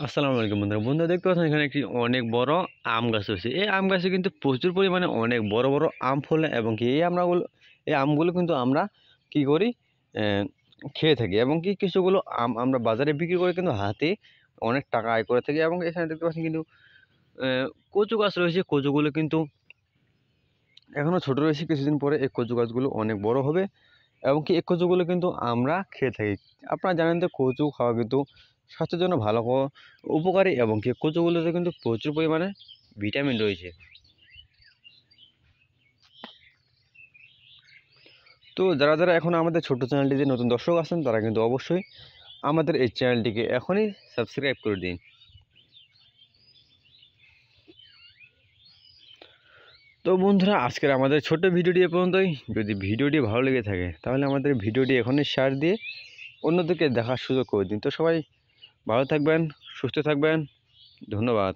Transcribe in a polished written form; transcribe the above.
আসসালামু আলাইকুম বন্ধুরা। বন্ধুরা দেখতে পাচ্ছেন এখানে একটি অনেক বড় আম গাছ রয়েছে। এই আম গাছে কিন্তু প্রচুর পরিমাণে অনেক বড় বড় আম ফলে এবং কি এই আমগুলো কিন্তু আমরা কি করি আহ, খেয়ে থাকি এবং কি কিছুগুলো আম আমরা বাজারে বিক্রি করে কিন্তু হাতে অনেক টাকা আয় করে থাকি। এবং এখানে দেখতে পাচ্ছেন কিন্তু আহ, কচু গাছ রয়েছে। কচুগুলো কিন্তু এখনো ছোট রয়েছে, কিছুদিন পরে এই কচু গাছগুলো অনেক বড় হবে এবং কি এই কচুগুলো কিন্তু আমরা খেয়ে থাকি। আপনারা জানেন তো কচু খাওয়া কিন্তু স্বাস্থ্যের জন্য ভালো উপকারী এবং কি কচুগুলোতে কিন্তু প্রচুর পরিমাণে ভিটামিন রয়েছে। তো যারা যারা এখন আমাদের ছোট্ট চ্যানেলটিতে নতুন দর্শক আছেন তারা কিন্তু অবশ্যই আমাদের এই চ্যানেলটিকে এখনই সাবস্ক্রাইব করে দিন। তো বন্ধুরা, আজকের আমাদের ছোট্ট ভিডিওটি এ পর্যন্তই। যদি ভিডিওটি ভালো লেগে থাকে তাহলে আমাদের ভিডিওটি এখনই শেয়ার দিয়ে অন্যদেরকে দেখার সুযোগ করে দিন। তো সবাই ভালো থাকবেন, সুস্থ থাকবেন। ধন্যবাদ।